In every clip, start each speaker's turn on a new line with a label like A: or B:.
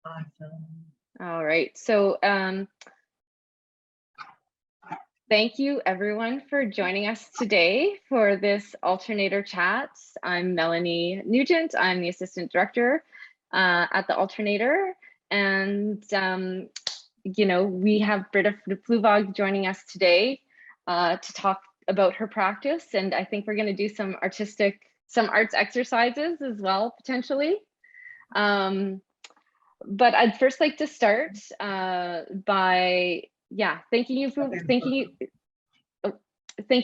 A: Awesome.
B: All right. So thank you everyone for joining us today for this Alternator chat. I'm Melanie Nugent. I'm the Assistant Director at the Alternator. And, we have Britta Fluevog joining us today to talk about her practice. And I think we're going to do some arts exercises as well, potentially. But I'd first like to start by thanking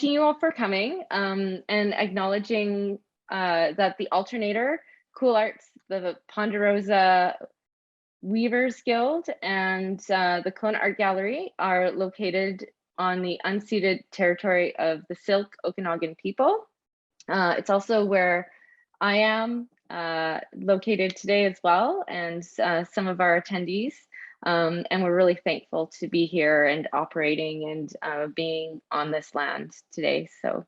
B: you all for coming and acknowledging that the Alternator, Cool Arts, the Ponderosa Weavers Guild, and the Kelowna Art Gallery are located on the unceded territory of the Syilx Okanagan people. It's also where I am located today as well, and some of our attendees. And we're really thankful to be here and operating and being on this land today. So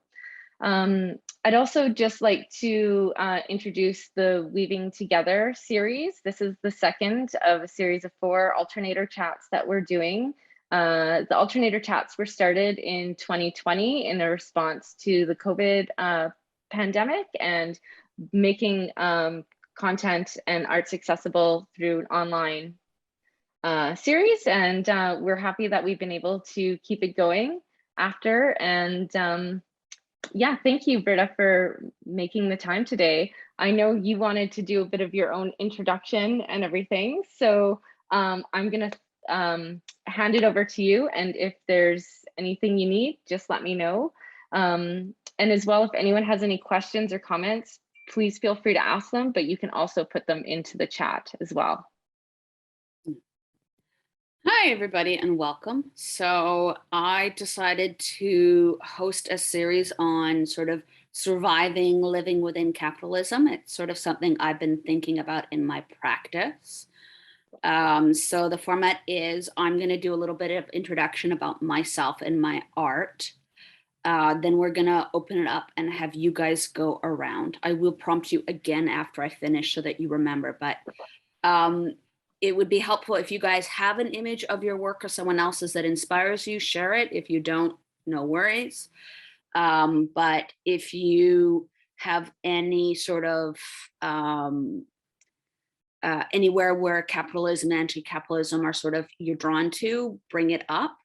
B: I'd also just like to introduce the Weaving Together series. This is the second of a series of 4 Alternator chats that we're doing. The Alternator chats were started in 2020 in a response to the COVID pandemic and making content and arts accessible through an online series. And we're happy that we've been able to keep it going after. And thank you, Britta, for making the time today. I know you wanted to do a bit of your own introduction and everything. So I'm going to hand it over to you. And if there's anything you need, just let me know. And as well, if anyone has any questions or comments, please feel free to ask them, but you can also put them into the chat as well.
C: Hi, everybody, and welcome. So I decided to host a series on sort of surviving, living within capitalism. It's sort of something I've been thinking about in my practice. So the format is I'm going to do a little bit of introduction about myself and my art. Then we're going to open it up and have you guys go around. I will prompt you again after I finish so that you remember, but it would be helpful if you guys have an image of your work or someone else's that inspires you, share it. If you don't, no worries. But if you have any sort of anywhere where capitalism and anti-capitalism are sort of you're drawn to, bring it up.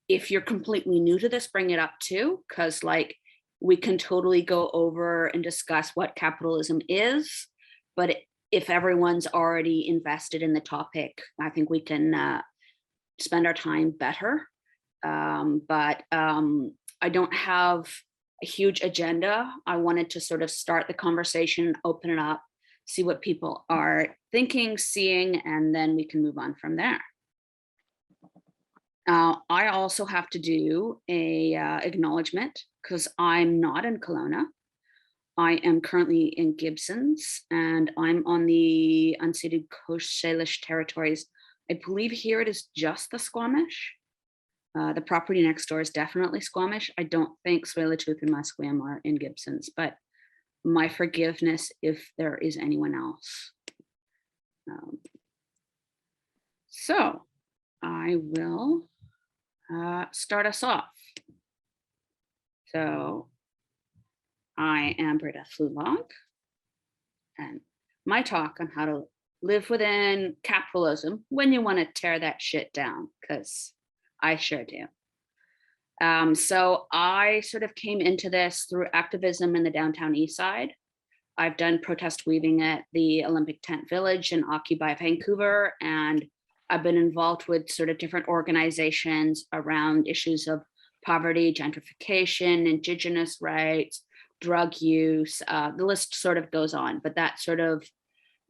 C: If you're completely new to this, bring it up too, because like we can totally go over and discuss what capitalism is, but if everyone's already invested in the topic, I think we can spend our time better. But I don't have a huge agenda. I wanted to sort of start the conversation, open it up, see what people are thinking, seeing, and then we can move on from there. I also have to do a acknowledgement because I'm not in Kelowna. I am currently in Gibsons and I'm on the unceded Coast Salish territories. I believe here it is just the Squamish. The property next door is definitely Squamish. I don't think Tsleil-Waututh and Musqueam are in Gibsons, but my forgiveness if there is anyone else. So I will start us off. So I am Britta Fluevog, and my talk on how to live within capitalism when you want to tear that shit down, because I sure do. So I sort of came into this through activism in the downtown east side. I've done protest weaving at the Olympic Tent Village in Occupy Vancouver, and I've been involved with sort of different organizations around issues of poverty, gentrification, Indigenous rights, drug use, the list sort of goes on, but that sort of,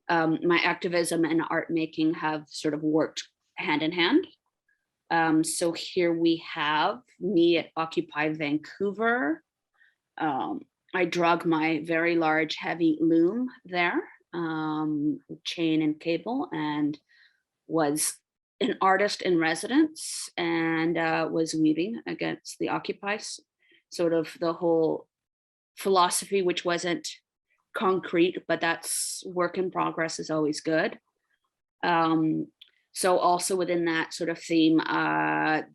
C: my activism and art making have sort of worked hand in hand. So here we have me at Occupy Vancouver. I drug my very large heavy loom there, chain and cable, and was an artist in residence and was weaving against the Occupy, sort of the whole philosophy, which wasn't concrete, but that's work in progress is always good. So also within that sort of theme,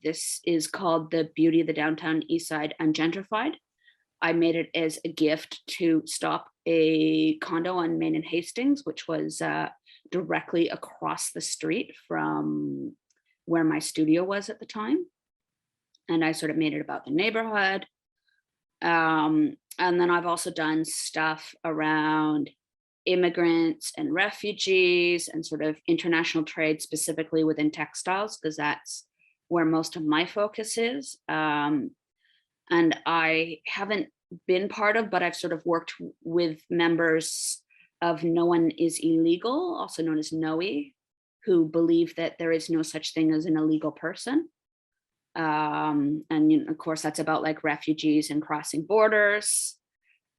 C: this is called The Beauty of the Downtown East Side Ungentrified. I made it as a gift to stop a condo on Main and Hastings, which was directly across the street from where my studio was at the time. And I sort of made it about the neighborhood. And then I've also done stuff around immigrants and refugees and sort of international trade, specifically within textiles, because that's where most of my focus is. And I haven't been part of, but I've sort of worked with members of No One Is Illegal, also known as NOE, who believe that there is no such thing as an illegal person. And of course, that's about like refugees and crossing borders.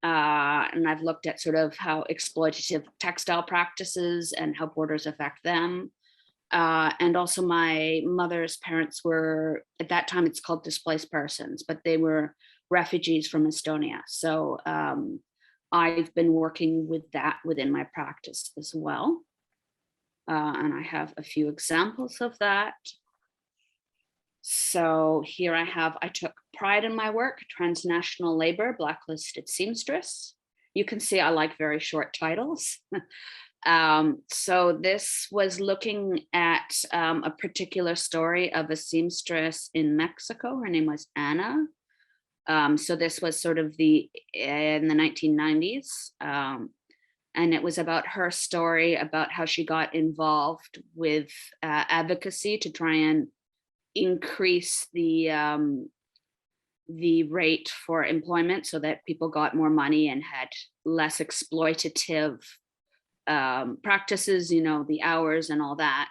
C: And I've looked at sort of how exploitative textile practices and how borders affect them. And also my mother's parents were, at that time it's called displaced persons, but they were refugees from Estonia. So I've been working with that within my practice as well. And I have a few examples of that. So here I took pride in my work, transnational labor, blacklisted seamstress. You can see I like very short titles. So this was looking at a particular story of a seamstress in Mexico. Her name was Anna. So this was sort of in the 1990s. And it was about her story about how she got involved with advocacy to try and increase the rate for employment so that people got more money and had less exploitative practices, the hours and all that.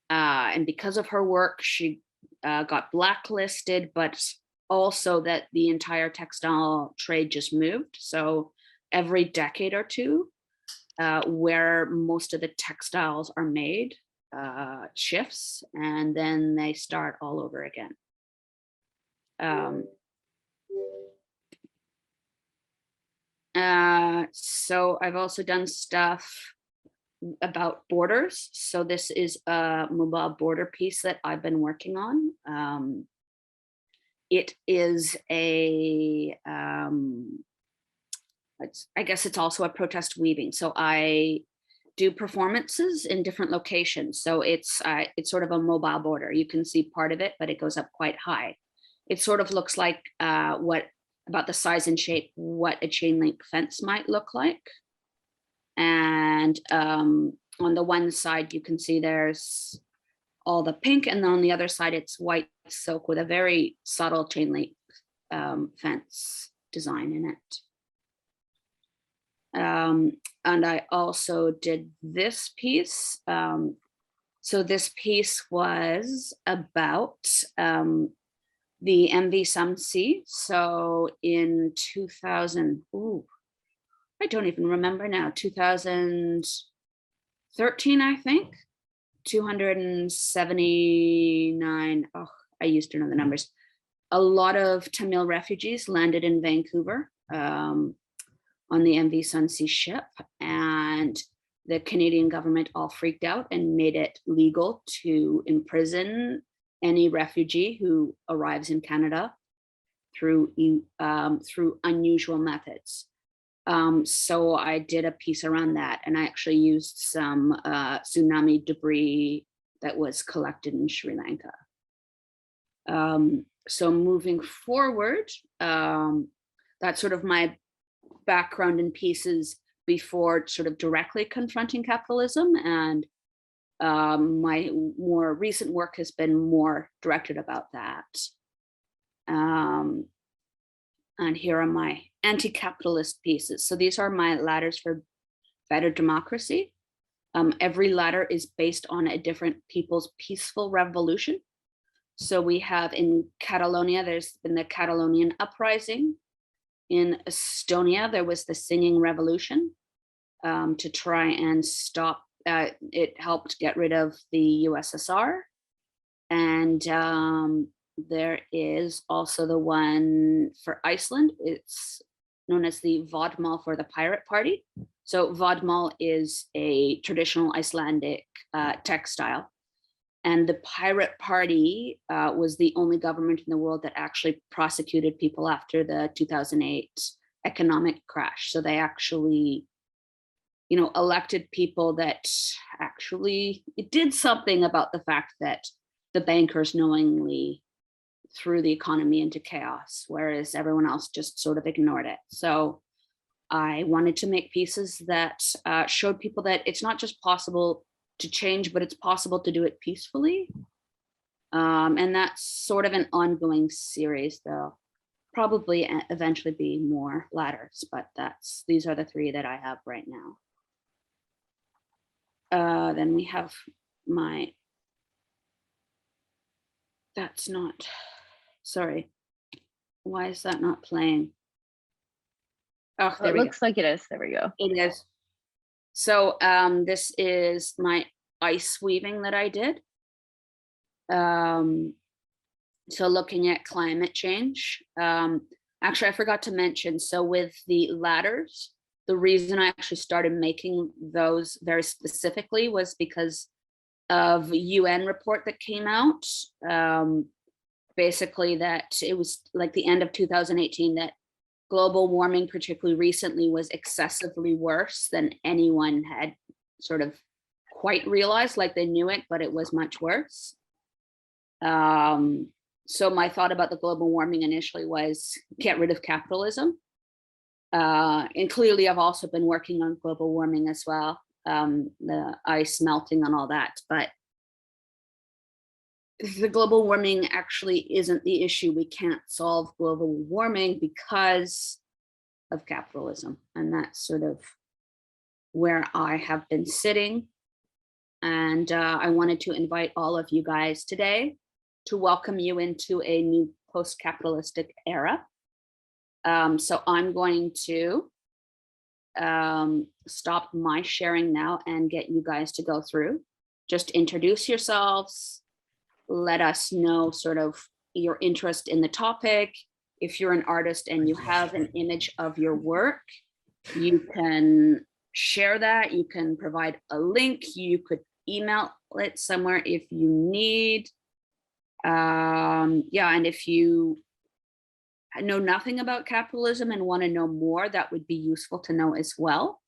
C: And because of her work, she got blacklisted, but also that the entire textile trade just moved. So every decade or two, where most of the textiles are made, shifts, and then they start all over again. So I've also done stuff about borders. So this is a mobile border piece that I've been working on. It is I guess it's also a protest weaving. So I do performances in different locations. So it's sort of a mobile border. You can see part of it, but it goes up quite high. It sort of looks like about the size and shape, what a chain link fence might look like. And on the one side, you can see there's all the pink, and then on the other side, it's white silk with a very subtle chain link fence design in it. And I also did this piece. So this piece was about the MV Sumsea. So in 2000, I don't even remember now, 2013, I think, 279, I used to know the numbers. A lot of Tamil refugees landed in Vancouver on the MV Sumsea ship, and the Canadian government all freaked out and made it legal to imprison any refugee who arrives in Canada through unusual methods. So I did a piece around that, and I actually used some tsunami debris that was collected in Sri Lanka. So moving forward, that's sort of my background in pieces before sort of directly confronting capitalism, and my more recent work has been more directed about that. And here are my anti-capitalist pieces. So these are my ladders for better democracy. Every ladder is based on a different people's peaceful revolution. So we have in Catalonia, there's been the Catalonian uprising. In Estonia, there was the Singing Revolution to try and stop, it helped get rid of the USSR. And there is also the one for Iceland. It's known as the Vodmal for the Pirate Party. So vodmal is a traditional Icelandic textile. And the Pirate Party was the only government in the world that actually prosecuted people after the 2008 economic crash. So they actually, elected people that actually it did something about the fact that the bankers knowingly threw the economy into chaos, whereas everyone else just sort of ignored it. So I wanted to make pieces that showed people that it's not just possible to change, but it's possible to do it peacefully. And that's sort of an ongoing series. There'll probably eventually be more ladders, but these are the 3 that I have right now. Then we have sorry. Why is that not playing? Oh, there
B: It
C: we go.
B: looks like it is. There we go.
C: It is. So this is my ice weaving that I did. So looking at climate change. Actually, I forgot to mention, so with the ladders, the reason I actually started making those very specifically was because of a UN report that came out. Basically that it was like the end of 2018 that global warming, particularly recently, was excessively worse than anyone had sort of quite realized. Like they knew it, but it was much worse. So my thought about the global warming initially was get rid of capitalism. And clearly I've also been working on global warming as well, the ice melting and all that, but the global warming actually isn't the issue. We can't solve global warming because of capitalism. And that's sort of where I have been sitting. And I wanted to invite all of you guys today to welcome you into a new post-capitalistic era. So I'm going to stop my sharing now and get you guys to go through. Just introduce yourselves. Let us know sort of your interest in the topic. If you're an artist and you have an image of your work, you can share that. You can provide a link. You could email it somewhere if you need. Yeah, and if you know nothing about capitalism and want to know more, that would be useful to know as well.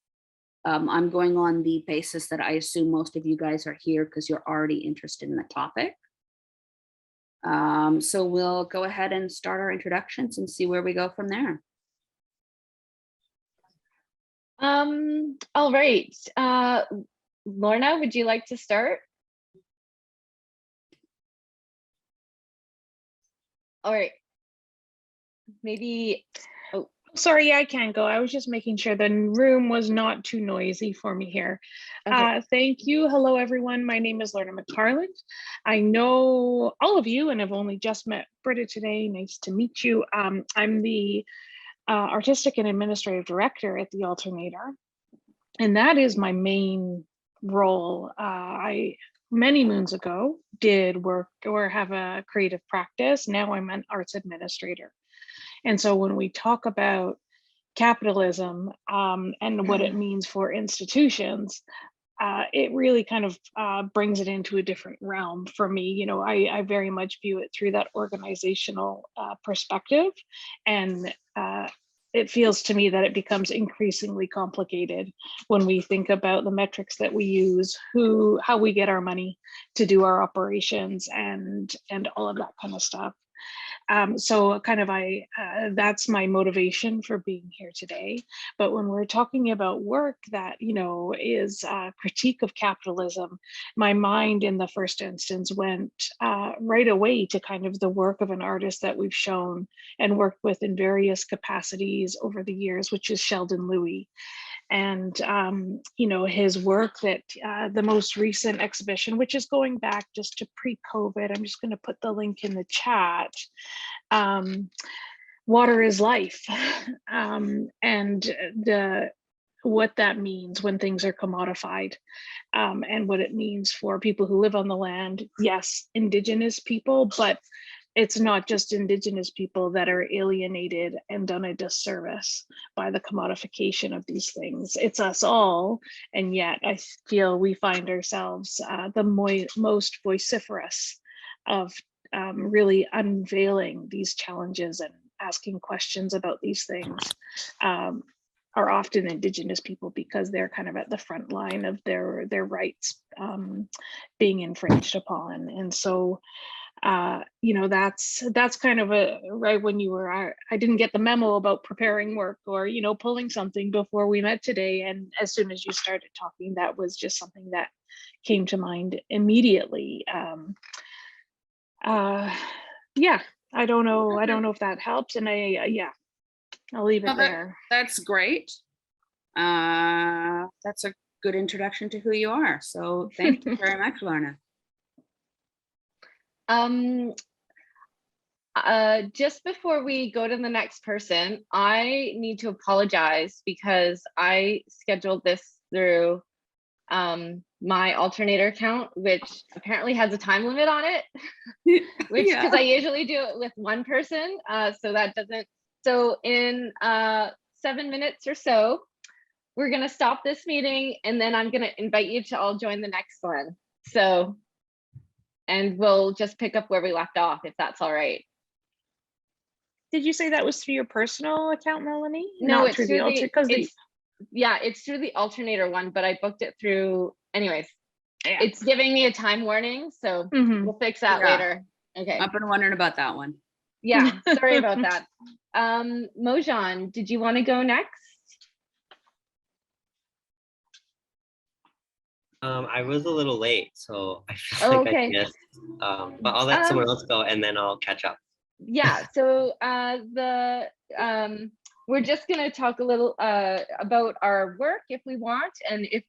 C: I'm going on the basis that I assume most of you guys are here because you're already interested in the topic. So we'll go ahead and start our introductions and see where we go from there.
B: All right. Lorna, would you like to start? All right. Maybe. Oh,
A: sorry, I can't go. I was just making sure the room was not too noisy for me here.
B: okay.
A: Thank you. Hello, everyone. My name is Lorna McFarland. I know all of you and I've only just met Britta today. Nice to meet you. I'm the artistic and administrative director at the Alternator. And that is my main role. I many moons ago did work or have a creative practice. Now I'm an arts administrator. And so when we talk about capitalism and what it means for institutions, it really kind of brings it into a different realm for me. You know, I very much view it through that organizational perspective. And it feels to me that it becomes increasingly complicated when we think about the metrics that we use, how we get our money to do our operations and all of that kind of stuff. So kind of that's my motivation for being here today. But when we're talking about work that, you know, is a critique of capitalism, my mind in the first instance went right away to kind of the work of an artist that we've shown and worked with in various capacities over the years, which is Sheldon Louis. And, you know, his work that the most recent exhibition, which is going back just to pre-COVID, I'm just going to put the link in the chat. Water is life. And what that means when things are commodified, and what it means for people who live on the land. Yes, indigenous people, but it's not just Indigenous people that are alienated and done a disservice by the commodification of these things. It's us all, and yet I feel we find ourselves the most vociferous of really unveiling these challenges and asking questions about these things. Are often Indigenous people, because they're kind of at the front line of their rights being infringed upon. And so you know, that's kind of a right when you were I didn't get the memo about preparing work or, you know, pulling something before we met today, and as soon as you started talking, that was just something that came to mind immediately. Yeah, I don't know if that helps, and yeah, I'll leave it there.
C: That's great. That's a good introduction to who you are. So thank you very much, Lorna.
B: Just before we go to the next person, I need to apologize because I scheduled this through my Alternator account, which apparently has a time limit on it, which because I usually do it with one person, so that doesn't. So in 7 minutes or so, we're gonna stop this meeting, and then I'm gonna invite you to all join the next one. So, and we'll just pick up where we left off, if that's all right.
A: Did you say that was through your personal account, Melanie?
B: No,
A: not
B: it's
A: through the Alternator.
B: Yeah, it's through the Alternator one, but I booked it through. Anyways, it's giving me a time warning, so we'll fix that later. Okay.
C: I've been wondering about that one.
B: Yeah, sorry about that. Mojan, did you want to go next?
D: I was a little late, so I feel like I missed. But I'll let someone else go, and then I'll catch up.
B: Yeah. So we're just going to talk a little about our work, if we want, and if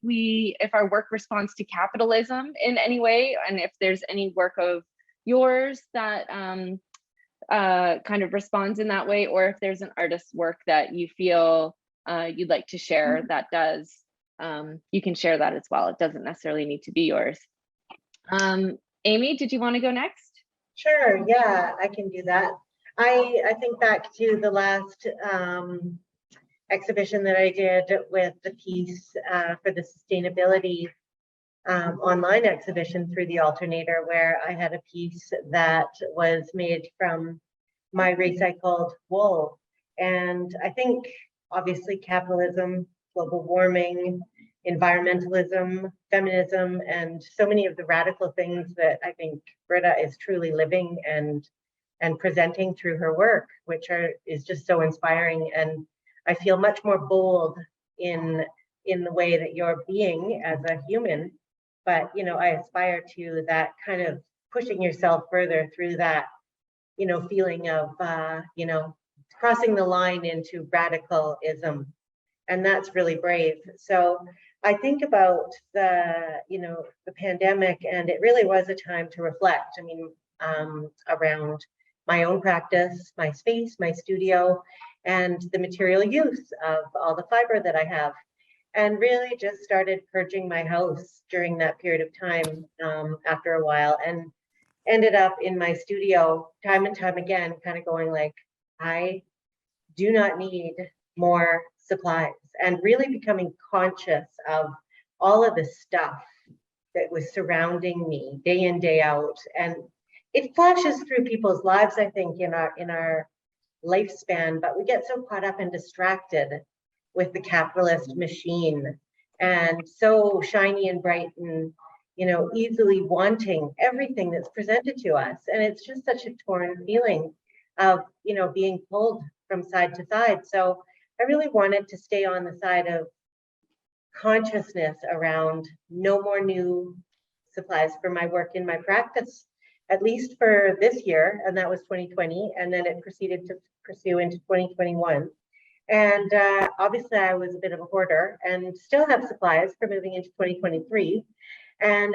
B: our work responds to capitalism in any way, and if there's any work of yours that kind of responds in that way, or if there's an artist's work that you feel you'd like to share that does. You can share that as well. It doesn't necessarily need to be yours. Amy, did you want to go next?
E: Sure, yeah, I can do that. I think back to the last exhibition that I did with the piece for the sustainability online exhibition through the Alternator, where I had a piece that was made from my recycled wool. And I think obviously capitalism, global warming, environmentalism, feminism, and so many of the radical things that I think Britta is truly living and presenting through her work, which is just so inspiring. And I feel much more bold in the way that you're being as a human, but you know, I aspire to that kind of pushing yourself further through that, you know, feeling of you know, crossing the line into radicalism. And that's really brave. So I think about the, you know, the pandemic, and it really was a time to reflect. I mean, around my own practice, my space, my studio, and the material use of all the fiber that I have. And really just started purging my house during that period of time after a while, and ended up in my studio time and time again, kind of going like, I do not need more supplies, and really becoming conscious of all of the stuff that was surrounding me day in, day out. And it flashes through people's lives, I think, in our lifespan, but we get so caught up and distracted with the capitalist machine, and so shiny and bright, and you know, easily wanting everything that's presented to us. And it's just such a torn feeling of, you know, being pulled from side to side. So I really wanted to stay on the side of consciousness around no more new supplies for my work in my practice, at least for this year, and that was 2020, and then it proceeded to pursue into 2021. And obviously I was a bit of a hoarder and still have supplies for moving into 2023. And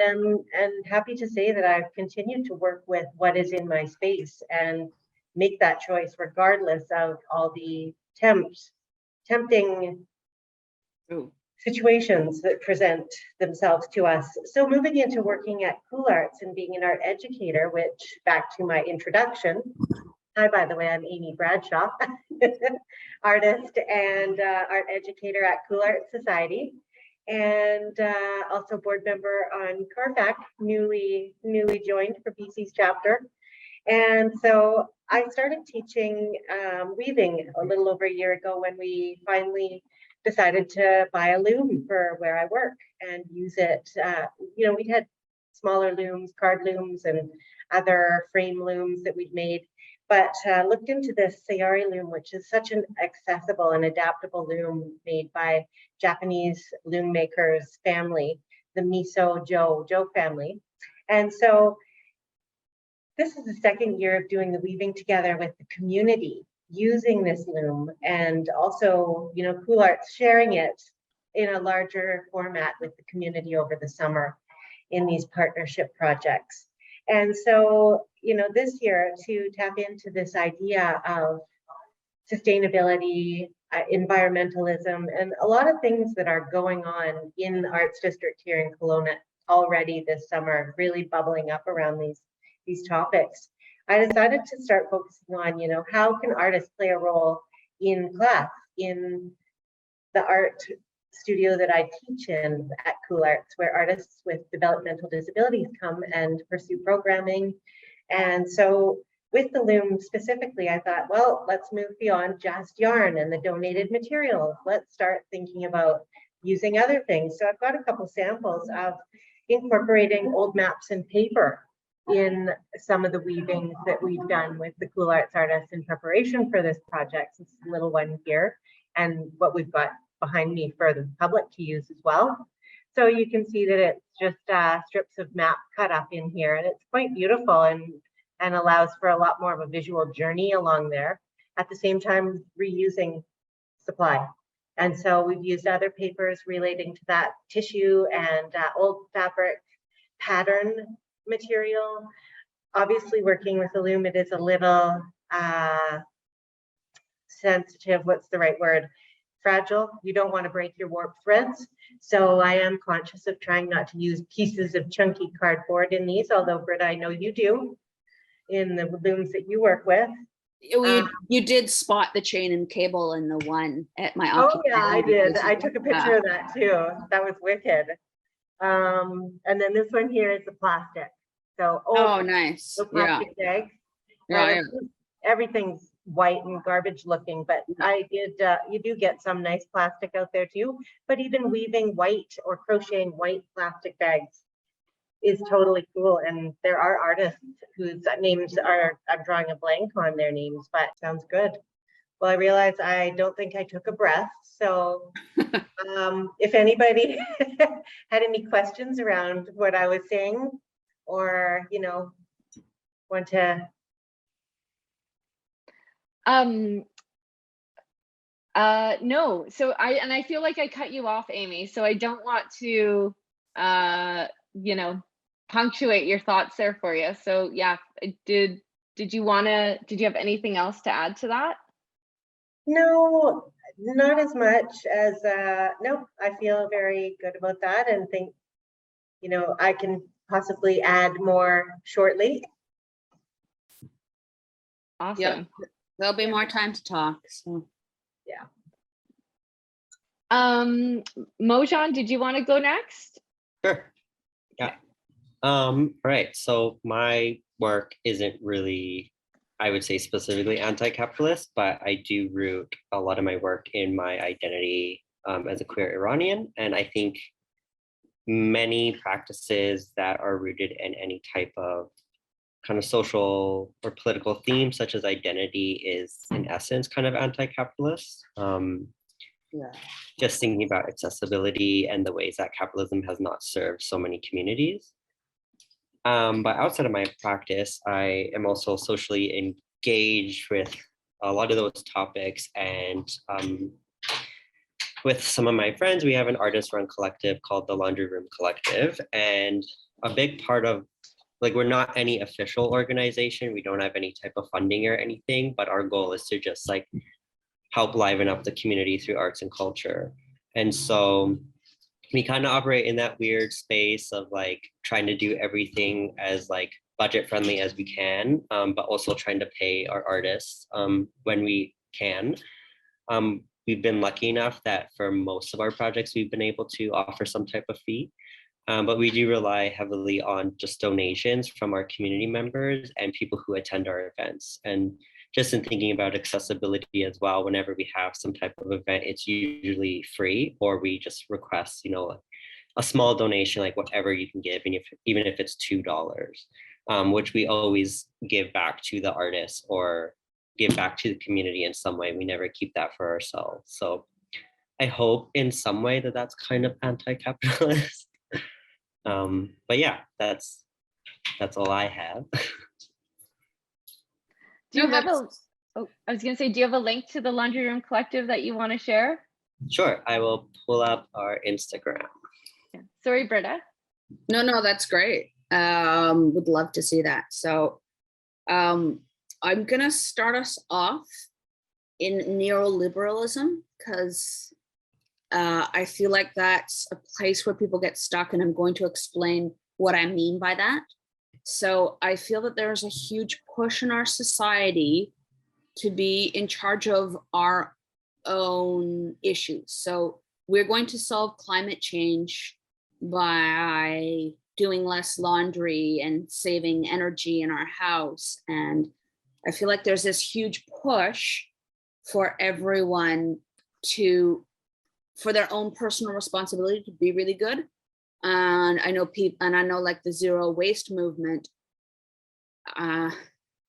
E: happy to say that I've continued to work with what is in my space and make that choice regardless of all the tempting situations that present themselves to us. So moving into working at Cool Arts and being an art educator, which back to my introduction, hi, by the way, I'm Amy Bradshaw, artist and art educator at Cool Arts Society, and also board member on CARFAC, newly joined for BC's chapter. And so I started teaching weaving a little over a year ago when we finally decided to buy a loom for where I work and use it. We had smaller looms, card looms, and other frame looms that we'd made, but looked into this Sayari loom, which is such an accessible and adaptable loom made by Japanese loom makers family, the Miso Joe family. And so this is the second year of doing the weaving together with the community, using this loom, and also, Cool Arts sharing it in a larger format with the community over the summer in these partnership projects. And so, this year, to tap into this idea of sustainability, environmentalism, and a lot of things that are going on in the Arts District here in Kelowna already this summer, really bubbling up around these topics, I decided to start focusing on, how can artists play a role in class, in the art studio that I teach in at Cool Arts, where artists with developmental disabilities come and pursue programming. And so with the loom specifically, I thought, well, let's move beyond just yarn and the donated materials. Let's start thinking about using other things. So I've got a couple samples of incorporating old maps and paper in some of the weavings that we've done with the Cool Arts artists in preparation for this project. This is a little one here, and what we've got behind me for the public to use as well. So you can see that it's just strips of map cut up in here, and it's quite beautiful and allows for a lot more of a visual journey along there. At the same time, reusing supply. And so we've used other papers relating to that tissue and old fabric pattern material. Obviously, working with the loom, it is a little sensitive, what's the right word? Fragile. You don't want to break your warp threads. So I am conscious of trying not to use pieces of chunky cardboard in these, although Britta, I know you do in the looms that you work with.
C: You did spot the chain and cable in the one at my
E: Oh yeah, I did. I took a picture of that too. That was wicked. And then this one here is the plastic. So
C: nice.
E: the plastic bags.
C: Yeah.
E: Everything's white and garbage looking, but I did. You do get some nice plastic out there too. But even weaving white or crocheting white plastic bags is totally cool. And there are artists whose names I'm drawing a blank on their names, but sounds good. Well, I realized I don't think I took a breath. So if anybody had any questions around what I was saying, or, want to.
B: No, so I feel like I cut you off, Amy, so I don't want to, punctuate your thoughts there for you. So yeah, did you have anything else to add to that?
E: No, not as much as, no, I feel very good about that and think, I can possibly add more shortly.
B: Awesome.
C: Yep. There'll be more time to talk. So
E: yeah.
B: Mojan, did you want to go next?
D: Sure. Yeah. Right. So my work isn't really, I would say, specifically anti-capitalist, but I do root a lot of my work in my identity as a queer Iranian. And I think many practices that are rooted in any type of kind of social or political theme, such as identity, is in essence kind of anti-capitalist. Just thinking about accessibility and the ways that capitalism has not served so many communities. But outside of my practice, I am also socially engaged with a lot of those topics. And with some of my friends, we have an artist-run collective called the Laundry Room Collective. And a big part of, we're not any official organization. We don't have any type of funding or anything, but our goal is to just help liven up the community through arts and culture. And so we kind of operate in that weird space of like trying to do everything as like budget friendly as we can, but also trying to pay our artists when we can. We've been lucky enough that for most of our projects, we've been able to offer some type of fee. But we do rely heavily on just donations from our community members and people who attend our events. And just in thinking about accessibility as well, whenever we have some type of event, it's usually free, or we just request, you know, a small donation, like whatever you can give, and even if it's $2, which we always give back to the artists or give back to the community in some way. We never keep that for ourselves. So I hope in some way that that's kind of anti-capitalist. But yeah, that's all I have.
B: Do you have I was gonna say, do you have a link to the Laundry Room Collective that you want to share?
D: Sure, I will pull up our Instagram.
B: Yeah. Sorry, Britta.
C: No, that's great. Would love to see that. So I'm gonna start us off in neoliberalism, because I feel like that's a place where people get stuck, and I'm going to explain what I mean by that. So I feel that there's a huge push in our society to be in charge of our own issues. So we're going to solve climate change by doing less laundry and saving energy in our house. And I feel like there's this huge push for everyone for their own personal responsibility to be really good. And I know like the zero waste movement, and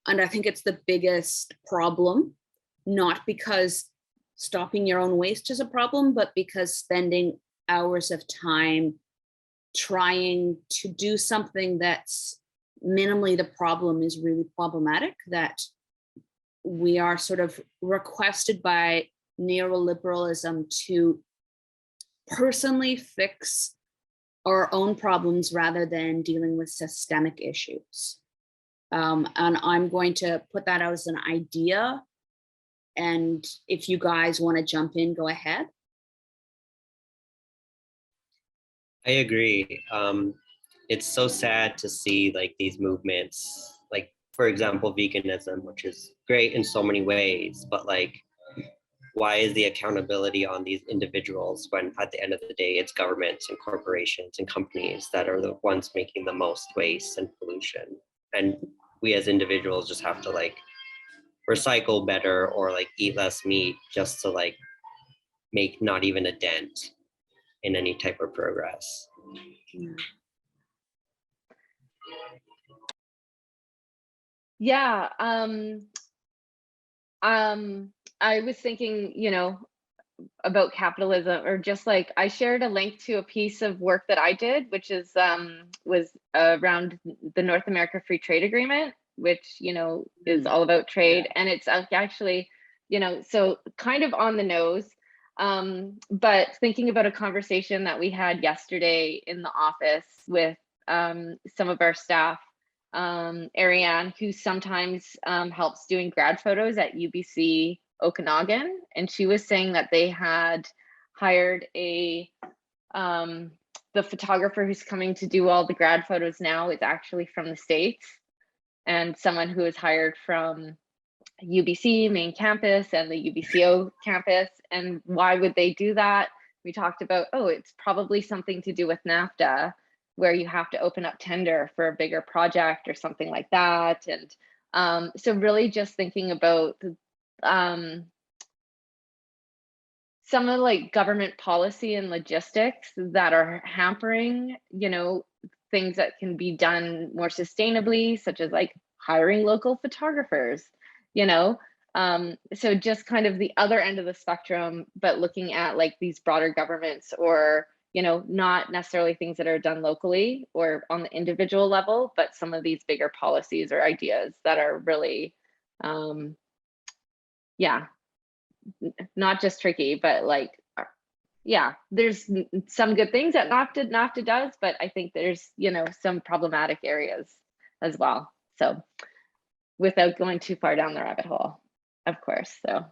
C: I think it's the biggest problem, not because stopping your own waste is a problem, but because spending hours of time trying to do something that's minimally the problem is really problematic, that we are sort of requested by neoliberalism to personally fix our own problems rather than dealing with systemic issues. And I'm going to put that out as an idea. And if you guys want to jump in, go ahead.
D: I agree. It's so sad to see like these movements, like for example, veganism, which is great in so many ways, but like, why is the accountability on these individuals when at the end of the day, it's governments and corporations and companies that are the ones making the most waste and pollution? And we as individuals just have to like recycle better or like eat less meat just to like make not even a dent in any type of progress.
B: Yeah. I was thinking, you know, about capitalism, or just like I shared a link to a piece of work that I did, which is was around the North America Free Trade Agreement, which, you know, is all about trade. Yeah. And it's actually, you know, so kind of on the nose. But thinking about a conversation that we had yesterday in the office with some of our staff, Ariane, who sometimes helps doing grad photos at UBC Okanagan, and she was saying that they had hired the photographer who's coming to do all the grad photos now is actually from the States, and someone who was hired from UBC main campus and the UBCO campus. And why would they do that? We talked about, oh, it's probably something to do with NAFTA, where you have to open up tender for a bigger project or something like that. And so really just thinking about some of like government policy and logistics that are hampering, you know, things that can be done more sustainably, such as like hiring local photographers, you know. So just kind of the other end of the spectrum, but looking at like these broader governments, or, you know, not necessarily things that are done locally or on the individual level, but some of these bigger policies or ideas that are really, yeah, not just tricky, but like, yeah, there's some good things that NAFTA does, but I think there's, you know, some problematic areas as well. So without going too far down the rabbit hole, of course. So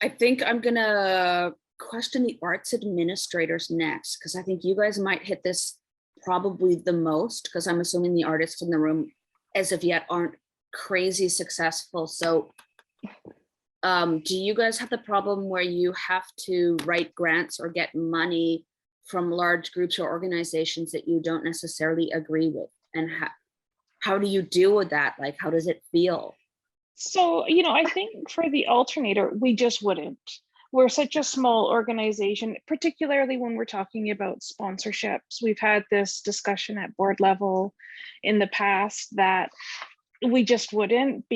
C: I think I'm gonna question the arts administrators next, because I think you guys might hit this probably the most, because I'm assuming the artists in the room as of yet aren't crazy successful. So do you guys have the problem where you have to write grants or get money from large groups or organizations that you don't necessarily agree with? And how do you deal with that? Like, how does it feel?
A: So, I think for the Alternator, we just wouldn't. We're such a small organization, particularly when we're talking about sponsorships. We've had this discussion at board level in the past that we just wouldn't,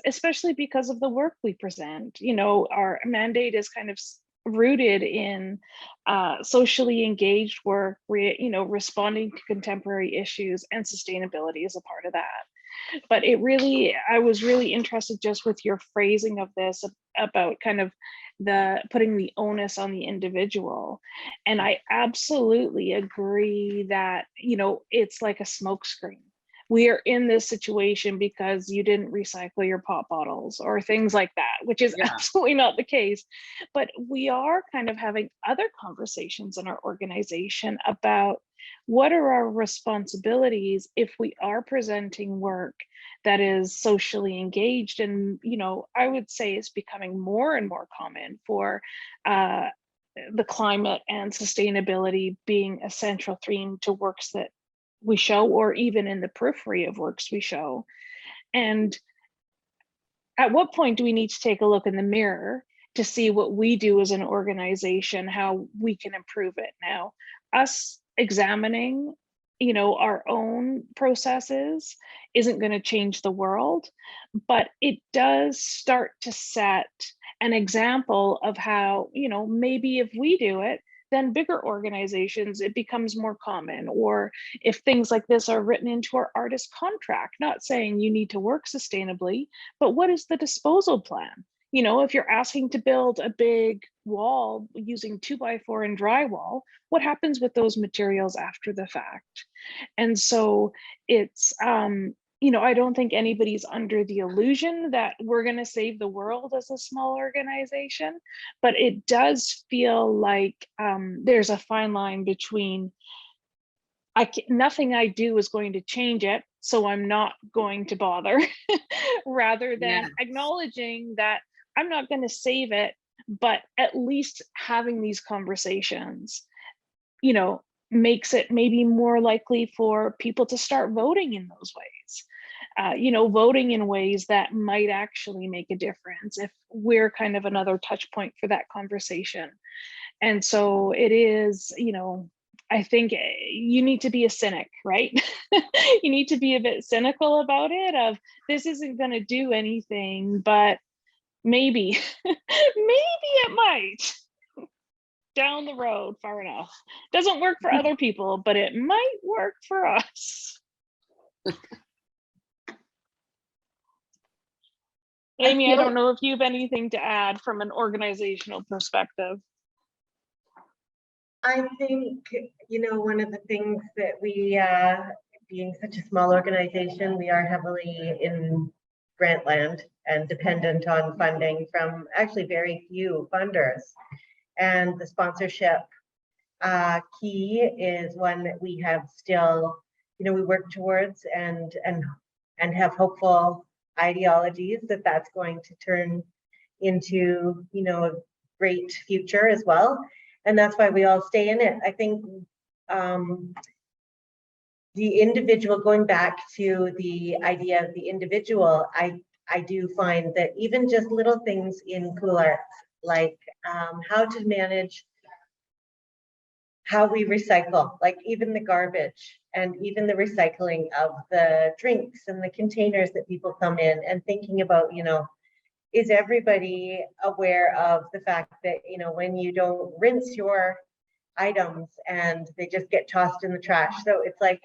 A: especially because of the work we present. Our mandate is kind of rooted in socially engaged work, responding to contemporary issues, and sustainability is a part of that. But I was really interested just with your phrasing of this about kind of putting the onus on the individual. And I absolutely agree that, it's like a smokescreen. We are in this situation because you didn't recycle your pop bottles or things like that, which is absolutely not the case. But we are kind of having other conversations in our organization about what are our responsibilities if we are presenting work that is socially engaged. And, I would say it's becoming more and more common for the climate and sustainability being a central theme to works that we show, or even in the periphery of works we show. And at what point do we need to take a look in the mirror to see what we do as an organization, how we can improve it? Now, us examining, our own processes isn't going to change the world, but it does start to set an example of how, maybe if we do it, then bigger organizations, it becomes more common. Or if things like this are written into our artist contract, not saying you need to work sustainably, but what is the disposal plan? If you're asking to build a big wall using 2x4 and drywall, what happens with those materials after the fact? And so it's, I don't think anybody's under the illusion that we're going to save the world as a small organization, but it does feel like there's a fine line between nothing I do is going to change it, so I'm not going to bother, rather than acknowledging that I'm not going to save it, but at least having these conversations, makes it maybe more likely for people to start voting in those ways. Voting in ways that might actually make a difference if we're kind of another touch point for that conversation. And so it is, I think you need to be a cynic, right? You need to be a bit cynical about it, of this isn't going to do anything, but maybe, maybe it might down the road far enough. Doesn't work for other people, but it might work for us. Amy, I don't know if you have anything to add from an organizational perspective.
E: I think, one of the things that we, being such a small organization, we are heavily in grant land and dependent on funding from actually very few funders. And the sponsorship key is one that we have still, we work towards and have hopeful ideologies that that's going to turn into, a great future as well. And that's why we all stay in it. I think the individual, going back to the idea of the individual, I do find that even just little things in cool arts, like how to manage how we recycle, like even the garbage and even the recycling of the drinks and the containers that people come in, and thinking about, is everybody aware of the fact that, when you don't rinse your items and they just get tossed in the trash. So it's like,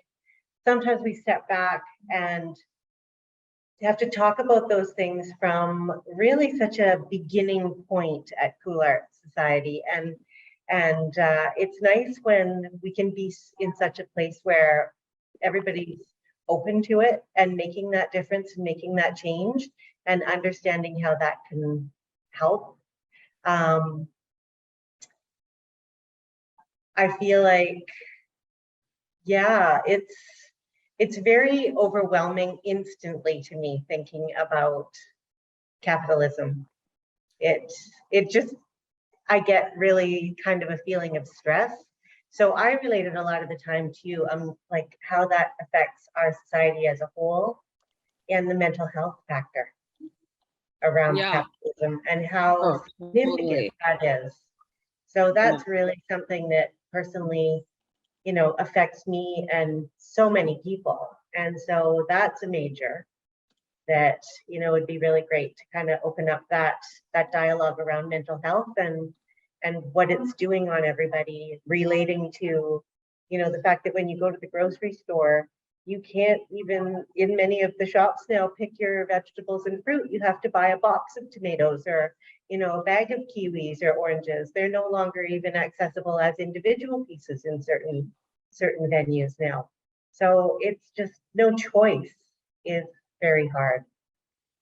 E: sometimes we step back and have to talk about those things from really such a beginning point at Cool Arts Society. And it's nice when we can be in such a place where everybody's open to it and making that difference and making that change and understanding how that can help. Um, I feel like, yeah, it's very overwhelming instantly to me thinking about capitalism. It just, I get really kind of a feeling of stress. So I related a lot of the time to like how that affects our society as a whole and the mental health factor around
C: Yeah.
E: capitalism and how
C: Oh,
E: significant
C: totally.
E: that is. So that's really something that personally, you know, affects me and so many people. And so that's a major that, you know, would be really great to kind of open up that dialogue around mental health and what it's doing on everybody, relating to, you know, the fact that when you go to the grocery store, you can't even, in many of the shops now, pick your vegetables and fruit. You have to buy a box of tomatoes or, you know, a bag of kiwis or oranges. They're no longer even accessible as individual pieces in certain venues now. So it's just no choice is very hard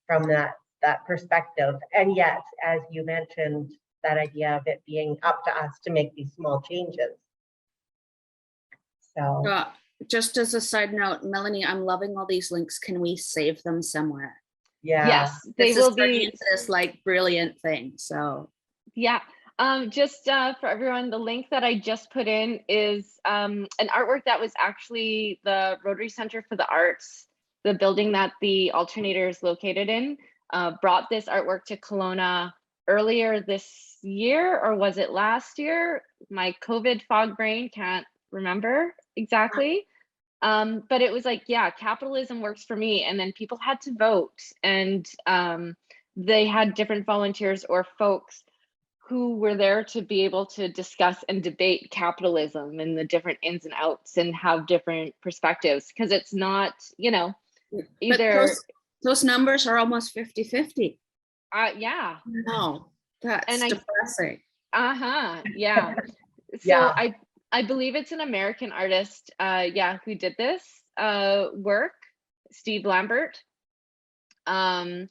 E: from that perspective. And yet, as you mentioned, that idea of it being up to us to make these small changes. So
C: Just as a side note, Melanie, I'm loving all these links. Can we save them somewhere?
E: yeah.
B: Yes, they
C: This
B: will
C: is turning
B: be.
C: into this like brilliant thing. So
B: Yeah. Just for everyone, the link that I just put in is an artwork that was actually the Rotary Center for the Arts, the building that the Alternator is located in, brought this artwork to Kelowna earlier this year, or was it last year? My COVID fog brain can't remember exactly. But it was like, yeah, capitalism works for me. And then people had to vote, and they had different volunteers or folks who were there to be able to discuss and debate capitalism and the different ins and outs and have different perspectives, because it's not, you know, either.
C: But those numbers are almost 50-50.
B: Yeah.
C: No, that's depressing.
B: Yeah. So
E: Yeah.
B: I believe it's an American artist, who did this work, Steve Lambert. And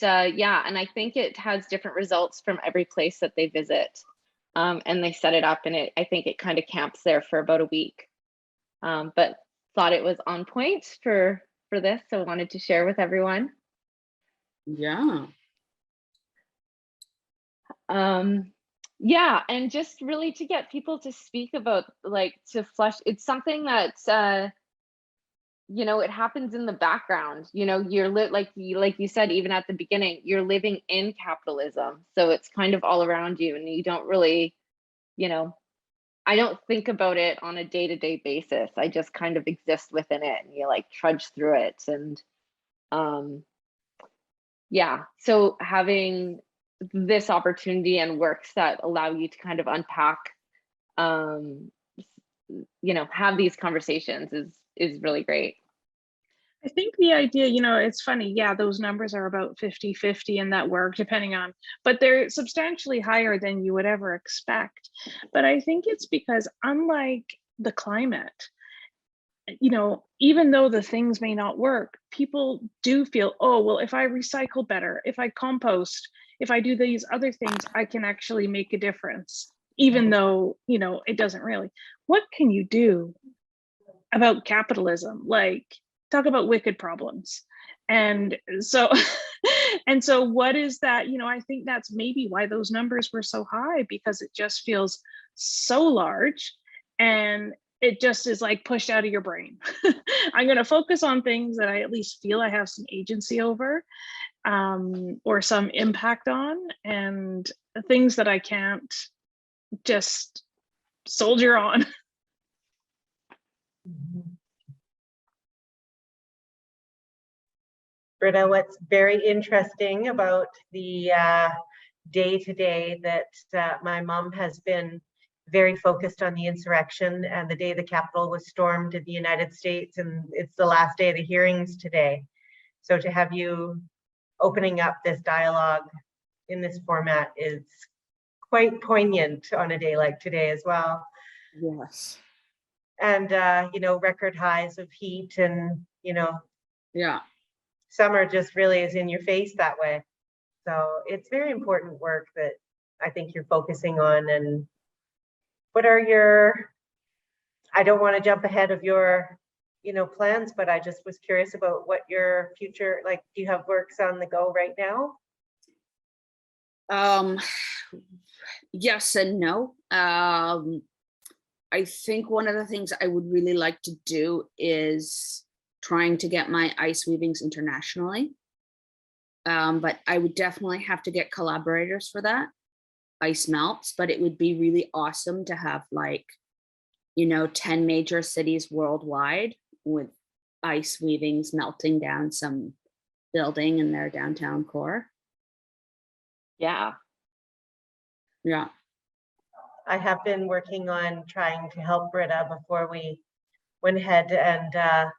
B: I think it has different results from every place that they visit. And they set it up, and I think it kind of camps there for about a week. But thought it was on point for this, so I wanted to share with everyone.
C: Yeah.
B: Yeah, and just really to get people to speak about, like, to flesh, it's something that you know, it happens in the background. You know, you're like you said, even at the beginning, you're living in capitalism, so it's kind of all around you, and you don't really, you know, I don't think about it on a day-to-day basis. I just kind of exist within it, and you like trudge through it. And so having this opportunity and works that allow you to kind of unpack, you know, have these conversations is really great.
A: I think the idea, you know, it's funny. Yeah, those numbers are about 50-50 in that work, depending on, but they're substantially higher than you would ever expect. But I think it's because, unlike the climate, you know, even though the things may not work, people do feel, oh, well, if I recycle better, if I compost, if I do these other things, I can actually make a difference, even though, you know, it doesn't really. What can you do about capitalism? Like, talk about wicked problems. And so and so what is that? You know, I think that's maybe why those numbers were so high, because it just feels so large, and it just is like pushed out of your brain. I'm going to focus on things that I at least feel I have some agency over, or some impact on, and things that I can't, just soldier on.
E: Britta, what's very interesting about the day-to-day that my mom has been very focused on the insurrection and the day the Capitol was stormed in the United States, and it's the last day of the hearings today. So to have you opening up this dialogue in this format is quite poignant on a day like today as well.
C: Yes.
E: And you know, record highs of heat, and you know,
C: Yeah.
E: summer just really is in your face that way. So it's very important work that I think you're focusing on. And what are your, I don't want to jump ahead of your, plans, but I just was curious about what your future, like, do you have works on the go right now?
C: Yes and no. I think one of the things I would really like to do is trying to get my ice weavings internationally. But I would definitely have to get collaborators for that. Ice melts, but it would be really awesome to have 10 major cities worldwide with ice weavings melting down some building in their downtown core.
B: Yeah.
C: Yeah.
E: I have been working on trying to help Britta before we went ahead and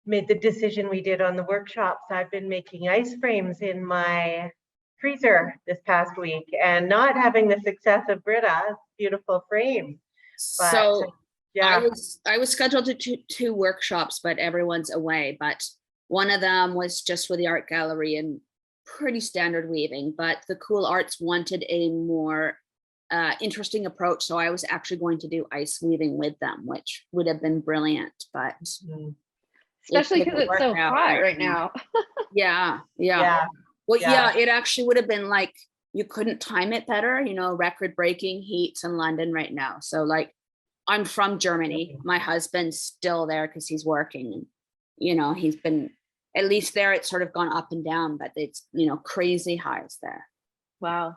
E: made the decision we did on the workshops. I've been making ice frames in my freezer this past week and not having the success of Britta's beautiful frame. But
C: So
E: yeah,
C: I was scheduled to two workshops, but everyone's away. But one of them was just for the art gallery and pretty standard weaving, but the Cool Arts wanted a more interesting approach. So I was actually going to do ice weaving with them, which would have been brilliant, but
B: Especially because it's so
C: out
B: hot right now.
C: Yeah.
E: yeah,
C: Well,
E: yeah.
C: yeah, it actually would have been you couldn't time it better, record breaking heats in London right now. So I'm from Germany. My husband's still there because he's working. And, he's been, at least there, it's sort of gone up and down, but it's, crazy highs there.
B: Wow.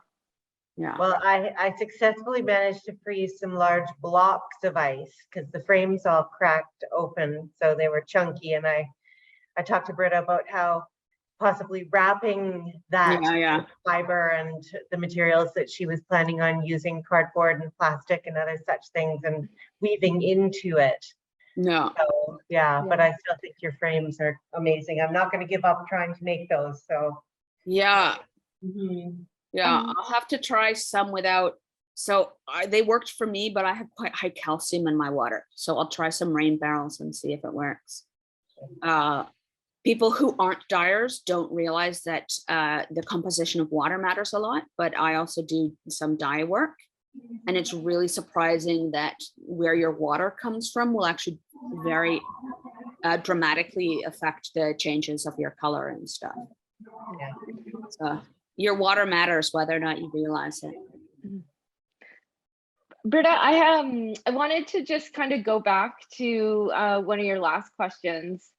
C: Yeah.
E: Well, I successfully managed to freeze some large blocks of ice because the frames all cracked open, so they were chunky. And I talked to Britta about how possibly wrapping that
C: Yeah.
E: fiber and the materials that she was planning on using, cardboard and plastic and other such things, and weaving into it.
C: No.
E: So yeah, but I still think your frames are amazing. I'm not going to give up trying to make those. So
C: Yeah.
E: mhm.
C: Yeah, I'll have to try some without. So they worked for me, but I have quite high calcium in my water. So I'll try some rain barrels and see if it works. People who aren't dyers don't realize that the composition of water matters a lot, but I also do some dye work. And it's really surprising that where your water comes from will actually very dramatically affect the changes of your color and stuff.
E: Yeah.
C: So your water matters whether or not you realize it.
B: Britta, I wanted to just kind of go back to one of your last questions.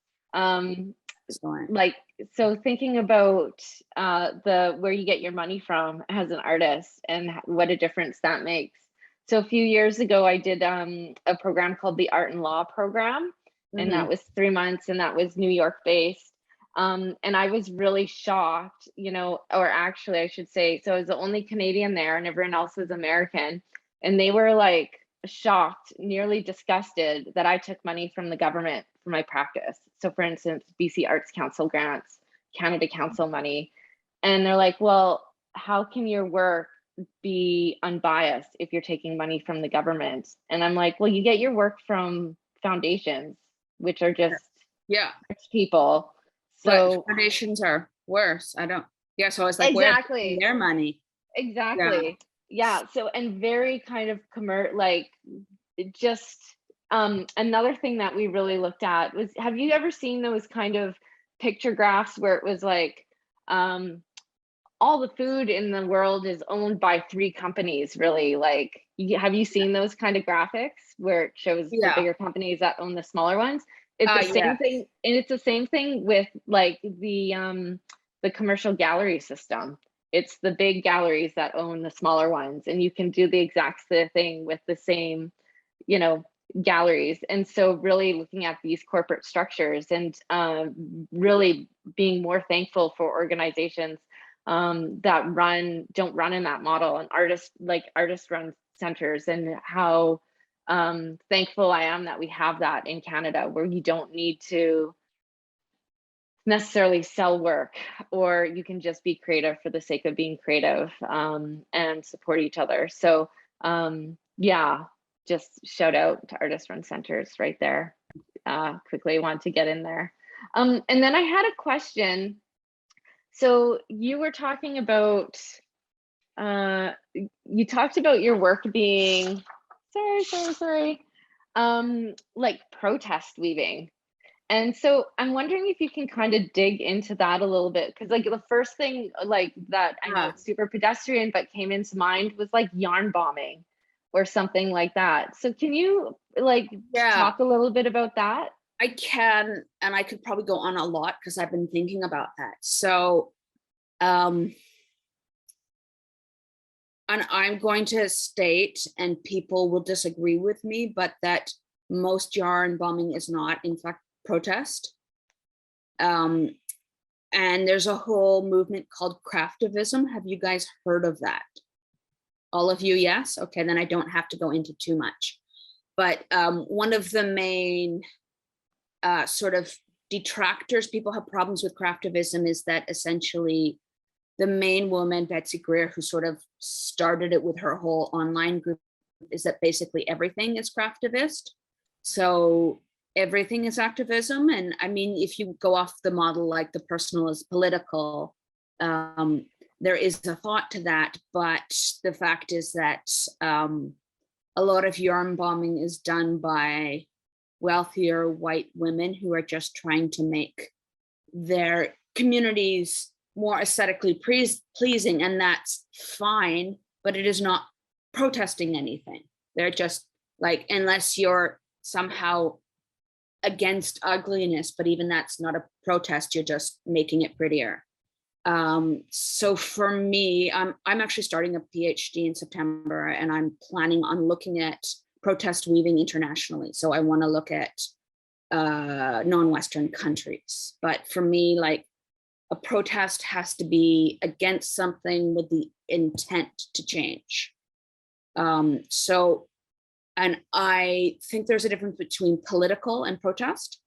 B: So thinking about where you get your money from as an artist and what a difference that makes. So a few years ago, I did a program called the Art and Law program, and that was 3 months, and that was New York based. And I was really shocked, or actually I should say, so I was the only Canadian there and everyone else was American. And they were shocked, nearly disgusted that I took money from the government for my practice. So for instance, BC Arts Council grants, Canada Council money. And they're like, well, how can your work be unbiased if you're taking money from the government? And I'm like, well, you get your work from foundations, which are just rich people. So
C: but foundations are worse. So I was like,
B: exactly,
C: where's their money?
B: Exactly. Yeah. So, and very kind of another thing that we really looked at was, have you ever seen those kind of picture graphs where it was all the food in the world is owned by 3 companies, really? Have you seen those kind of graphics where it shows the bigger companies that own the smaller ones? It's the same thing, and it's the same thing with the commercial gallery system. It's the big galleries that own the smaller ones, and you can do the exact same thing with the same, galleries. And so really looking at these corporate structures and really being more thankful for organizations that don't run in that model, and artist run centers, and how thankful I am that we have that in Canada, where you don't need to necessarily sell work, or you can just be creative for the sake of being creative and support each other. So just shout out to artist run centers right there. Quickly want to get in there. And then I had a question. So you were talking about, you talked about your work being, sorry, like protest weaving. And so I'm wondering if you can kind of dig into that a little bit, because like the first thing like that, I know it's super pedestrian, but came into mind was like yarn bombing or something like that. So can you like talk a little bit about that?
C: I can, and I could probably go on a lot because I've been thinking about that. So, and I'm going to state, and people will disagree with me, but that most yarn bombing is not, in fact, protest. And there's a whole movement called craftivism. Have you guys heard of that? All of you, yes? Okay, then I don't have to go into too much. But one of the main sort of detractors, people have problems with craftivism, is that essentially the main woman, Betsy Greer, who sort of started it with her whole online group, is that basically everything is craftivist. So everything is activism. And I mean, if you go off the model, like the personal is political, there is a thought to that. But the fact is that a lot of yarn bombing is done by wealthier white women who are just trying to make their communities more aesthetically pleasing, and that's fine, but it is not protesting anything. They're just like, unless you're somehow against ugliness, but even that's not a protest, you're just making it prettier. So for me, I'm actually starting a PhD in September, and I'm planning on looking at protest weaving internationally. So I want to look at non-Western countries. But for me, like, a protest has to be against something with the intent to change. And I think there's a difference between political and protest.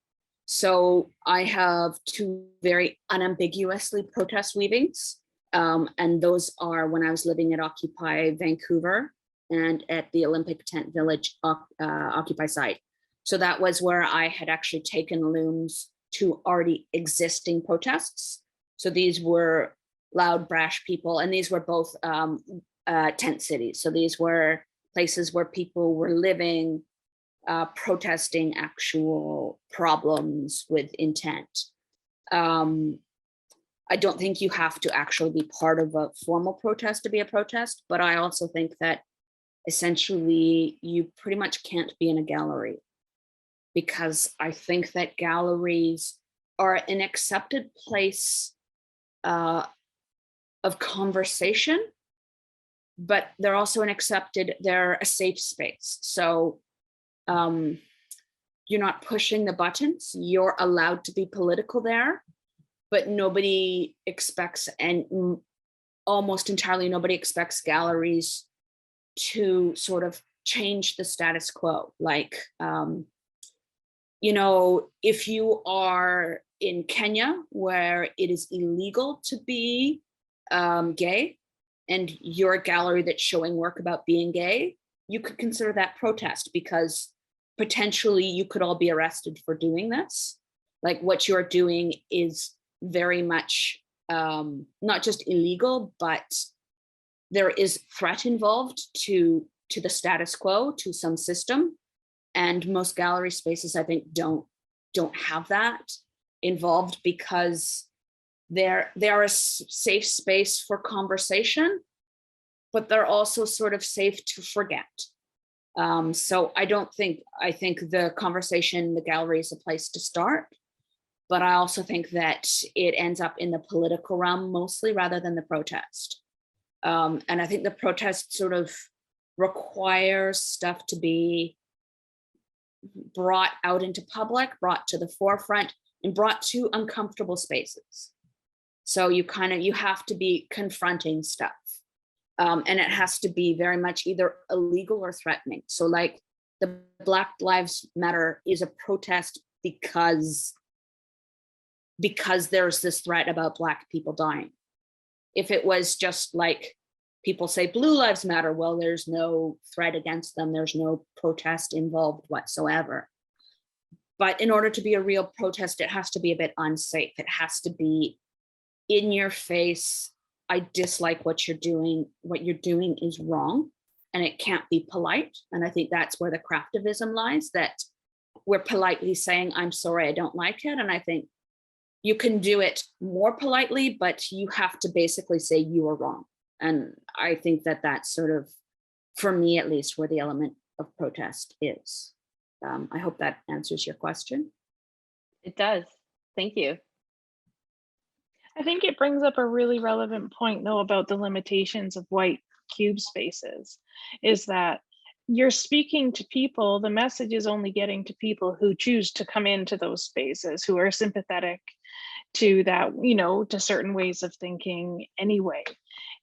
C: So I have two very unambiguously protest weavings. And those are when I was living at Occupy Vancouver and at the Olympic Tent Village Occupy site. So that was where I had actually taken looms to already existing protests. So these were loud, brash people, and these were both tent cities. So these were places where people were living, protesting actual problems with intent. I don't think you have to actually be part of a formal protest to be a protest, but I also think that essentially you pretty much can't be in a gallery, because I think that galleries are an accepted place of conversation, but they're also they're a safe space. So you're not pushing the buttons, you're allowed to be political there, but nobody expects, and almost entirely nobody expects galleries to sort of change the status quo. Like, you know, if you are in Kenya, where it is illegal to be gay, and you're a gallery that's showing work about being gay, you could consider that protest, because potentially you could all be arrested for doing this. Like, what you're doing is very much not just illegal, but there is threat involved to the status quo, to some system. And most gallery spaces, I think, don't have that involved, because they're a safe space for conversation, but they're also sort of safe to forget. So I think the conversation in the gallery is a place to start, but I also think that it ends up in the political realm mostly, rather than the protest. And I think the protest sort of requires stuff to be brought out into public, brought to the forefront, and brought to uncomfortable spaces. So you have to be confronting stuff. And it has to be very much either illegal or threatening. So like the Black Lives Matter is a protest because there's this threat about Black people dying. If it was just like people say Blue Lives Matter, well, there's no threat against them. There's no protest involved whatsoever. But in order to be a real protest, it has to be a bit unsafe. It has to be in your face, I dislike what you're doing is wrong, and it can't be polite. And I think that's where the craftivism lies, that we're politely saying, I'm sorry, I don't like it. And I think you can do it more politely, but you have to basically say you are wrong. And I think that that's sort of, for me at least, where the element of protest is. I hope that answers your question.
B: It does. Thank you.
A: I think it brings up a really relevant point, though, about the limitations of white cube spaces, is that you're speaking to people, the message is only getting to people who choose to come into those spaces, who are sympathetic to that, you know, to certain ways of thinking anyway.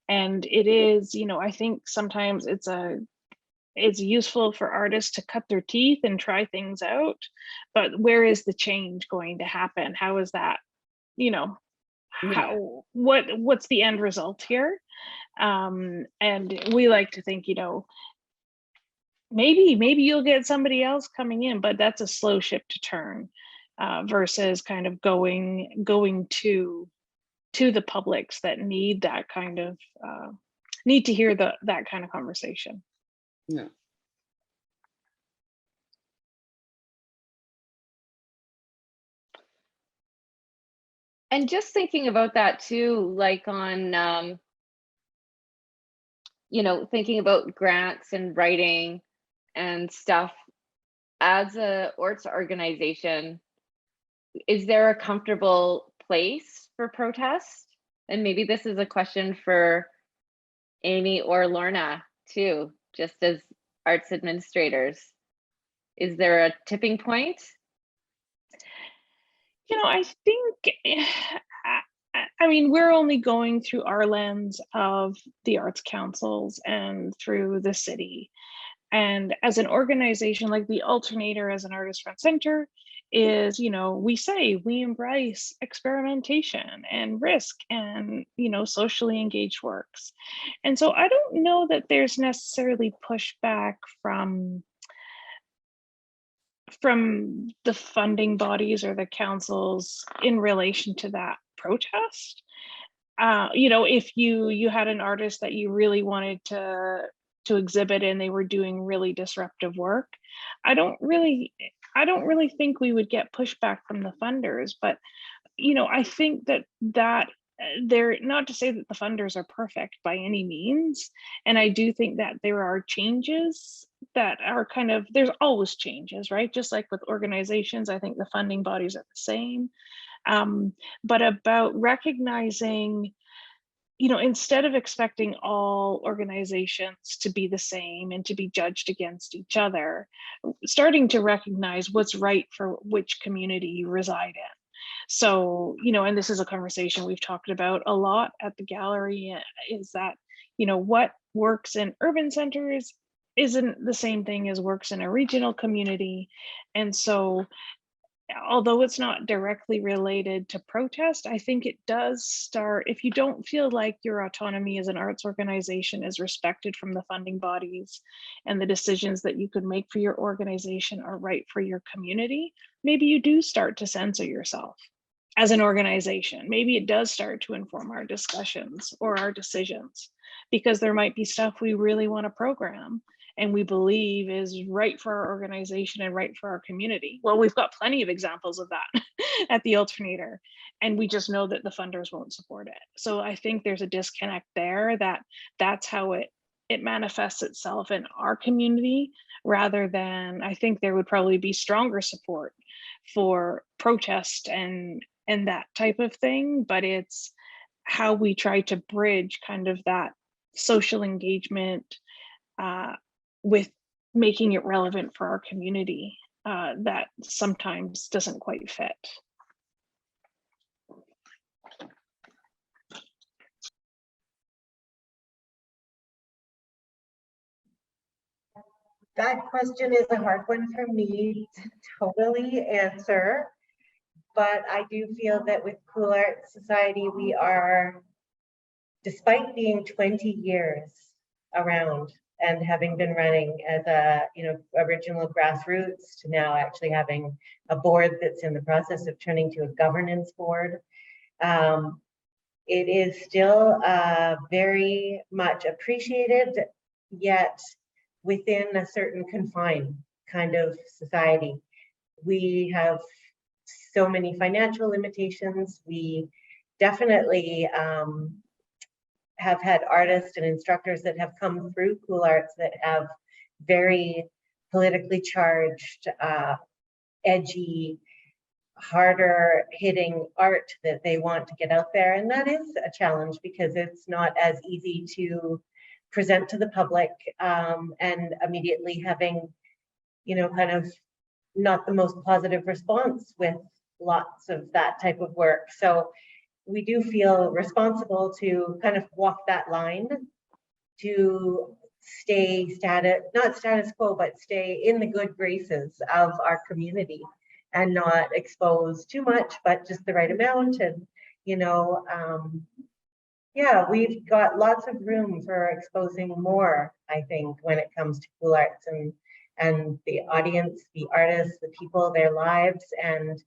A: And it is, you know, I think sometimes it's useful for artists to cut their teeth and try things out, but where is the change going to happen? How is that, you know, what's the end result here? And we like to think, you know, maybe you'll get somebody else coming in, but that's a slow ship to turn, versus kind of going to the publics that need that kind of need to hear that kind of conversation.
C: Yeah.
B: And just thinking about that too, like on, you know, thinking about grants and writing and stuff, as a arts organization, is there a comfortable place for protest? And maybe this is a question for Amy or Lorna too, just as arts administrators. Is there a tipping point?
A: You know, I think, I mean, we're only going through our lens of the arts councils and through the city. And as an organization like the Alternator, as an artist front center, is, you know, we say we embrace experimentation and risk and, you know, socially engaged works. And so I don't know that there's necessarily pushback from the funding bodies or the councils in relation to that protest. You know, if you had an artist that you really wanted to exhibit and they were doing really disruptive work, I don't really think we would get pushback from the funders. But you know, I think that they're not to say that the funders are perfect by any means, and I do think that there are changes that are kind of, there's always changes, right? Just like with organizations, I think the funding bodies are the same. But about recognizing, you know, instead of expecting all organizations to be the same and to be judged against each other, starting to recognize what's right for which community you reside in. So, you know, and this is a conversation we've talked about a lot at the gallery, is that, you know, what works in urban centers isn't the same thing as works in a regional community. And so, although it's not directly related to protest, I think it does start, if you don't feel like your autonomy as an arts organization is respected from the funding bodies and the decisions that you could make for your organization are right for your community, maybe you do start to censor yourself as an organization. Maybe it does start to inform our discussions or our decisions, because there might be stuff we really want to program and we believe is right for our organization and right for our community. Well, we've got plenty of examples of that at the Alternator, and we just know that the funders won't support it. So I think there's a disconnect there, that's how it manifests itself in our community, rather than, I think there would probably be stronger support for protest and that type of thing, but it's how we try to bridge kind of that social engagement with making it relevant for our community, that sometimes doesn't quite fit.
E: That question is a hard one for me to totally answer, but I do feel that with Cool Arts Society, we are, despite being 20 years around and having been running as a, you know, original grassroots to now actually having a board that's in the process of turning to a governance board, it is still very much appreciated, yet within a certain confined kind of society. We have so many financial limitations. We definitely have had artists and instructors that have come through Cool Arts that have very politically charged, edgy, harder hitting art that they want to get out there. And that is a challenge because it's not as easy to present to the public, and immediately having, kind of not the most positive response with lots of that type of work. So we do feel responsible to kind of walk that line to stay not status quo, but stay in the good graces of our community and not expose too much, but just the right amount. And, yeah, we've got lots of room for exposing more, I think, when it comes to Cool Arts and the audience, the artists, the people, their lives. And,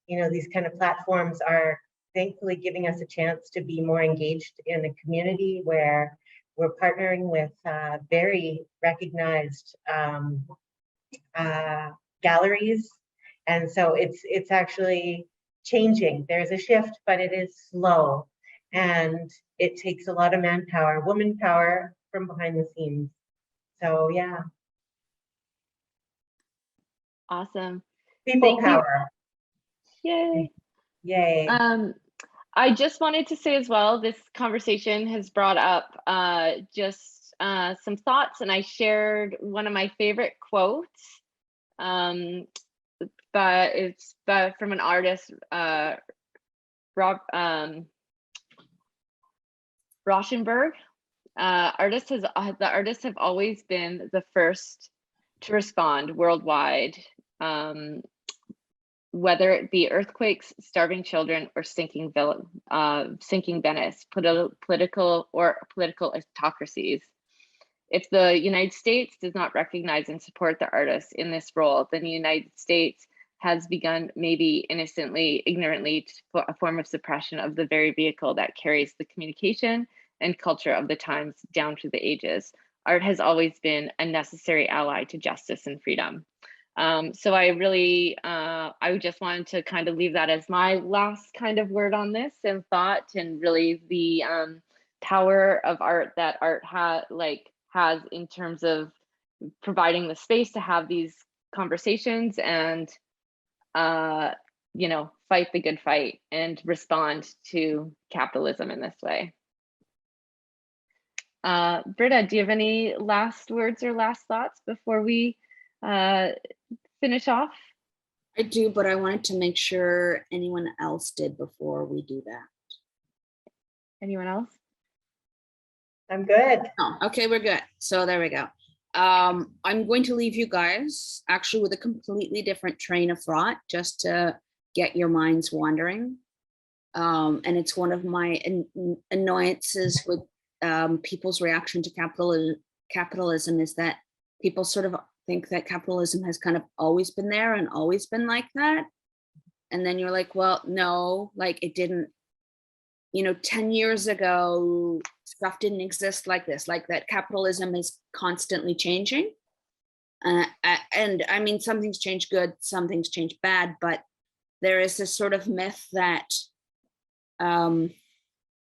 E: these kind of platforms are thankfully giving us a chance to be more engaged in a community where we're partnering with very recognized galleries. And so it's actually changing. There's a shift, but it is slow. And it takes a lot of manpower, woman power from behind the scenes. So yeah.
B: Awesome.
E: People
B: Thank you.
E: power.
B: Yay.
E: Yay.
B: I just wanted to say as well, this conversation has brought up just some thoughts, and I shared one of my favorite quotes, but it's from an artist, Rauschenberg. The artists have always been the first to respond worldwide, whether it be earthquakes, starving children, or sinking Venice, political autocracies. If the United States does not recognize and support the artists in this role, then the United States has begun, maybe innocently, ignorantly, a form of suppression of the very vehicle that carries the communication and culture of the times down through the ages. Art has always been a necessary ally to justice and freedom. So I really, I just wanted to kind of leave that as my last kind of word on this and thought, and really the power of art that art has in terms of providing the space to have these conversations and, fight the good fight and respond to capitalism in this way. Britta, do you have any last words or last thoughts before we finish off?
C: I do, but I wanted to make sure anyone else did before we do that.
B: Anyone else?
E: I'm good.
C: Oh, okay, we're good. So there we go. I'm going to leave you guys actually with a completely different train of thought, just to get your minds wandering. And it's one of my annoyances with people's reaction to capitalism is that people sort of think that capitalism has kind of always been there and always been like that. And then you're like, well, no, like it didn't, 10 years ago, stuff didn't exist like this, like that capitalism is constantly changing. And I mean, some things change good, some things change bad, but there is this sort of myth that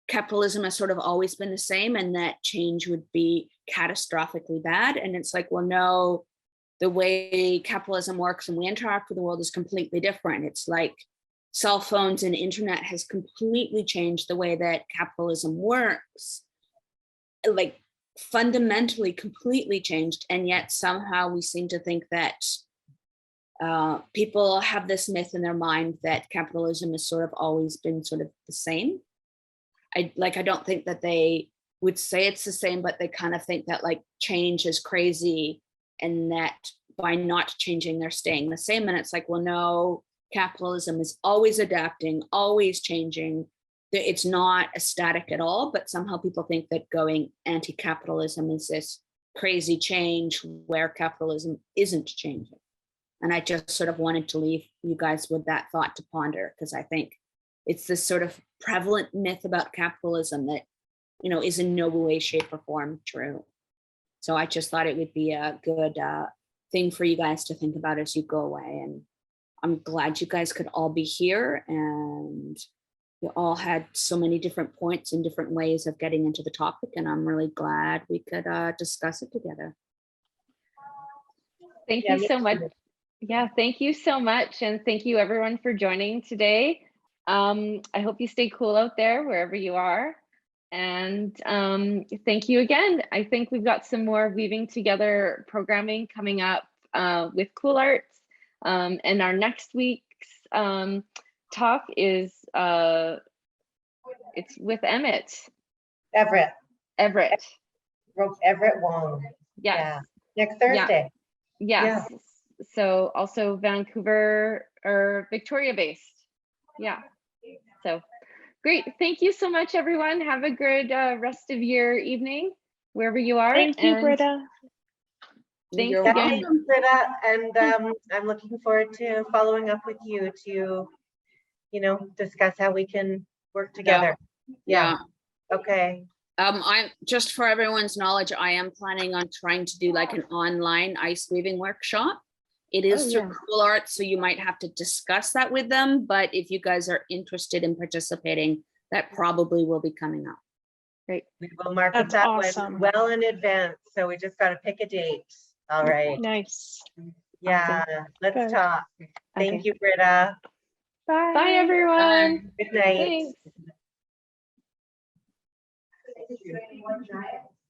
C: capitalism has sort of always been the same and that change would be catastrophically bad. And it's like, well, no, the way capitalism works and we interact with the world is completely different. It's like cell phones and internet has completely changed the way that capitalism works, like fundamentally completely changed. And yet somehow we seem to think that people have this myth in their mind that capitalism has sort of always been sort of the same. I don't think that they would say it's the same, but they kind of think that like change is crazy and that by not changing, they're staying the same. And it's like, well, no, capitalism is always adapting, always changing. It's not a static at all, but somehow people think that going anti-capitalism is this crazy change where capitalism isn't changing. And I just sort of wanted to leave you guys with that thought to ponder, because I think it's this sort of prevalent myth about capitalism that, you know, is in no way, shape, or form true. So I just thought it would be a good thing for you guys to think about as you go away. And I'm glad you guys could all be here, and you all had so many different points and different ways of getting into the topic. And I'm really glad we could discuss it together.
B: Thank
E: Yeah,
B: you
E: me
B: so much.
E: too.
B: Yeah, thank you so much. And thank you everyone for joining today. I hope you stay cool out there wherever you are. And thank you again. I think we've got some more Weaving Together programming coming up with Cool Arts. And our next week's talk is it's with Everett.
E: Everett Wong.
B: Yes.
E: Yeah. Next Thursday.
B: Yes. So also Vancouver or Victoria based. Yeah. So great. Thank you so much, everyone. Have a good rest of your evening, wherever you are.
A: Thank you,
B: And
A: Britta.
B: Thanks
C: You're
B: again.
E: Thank you, Britta. And I'm looking forward to following up with you to, you know, discuss how we can work together.
C: Yeah.
E: Okay.
C: I'm just, for everyone's knowledge, I am planning on trying to do like an online ice weaving workshop. It is through Cool Arts, so you might have to discuss that with them. But if you guys are interested in participating, that probably will be coming up.
B: Great.
E: We will mark
A: That's
E: that
A: awesome.
E: one well in advance. So we just got to pick a date. All right.
A: Nice.
E: Yeah. Let's
A: Good.
E: talk. Thank
B: Okay.
E: you, Britta.
A: Bye.
B: Bye, everyone.
E: Good night.
B: Thanks.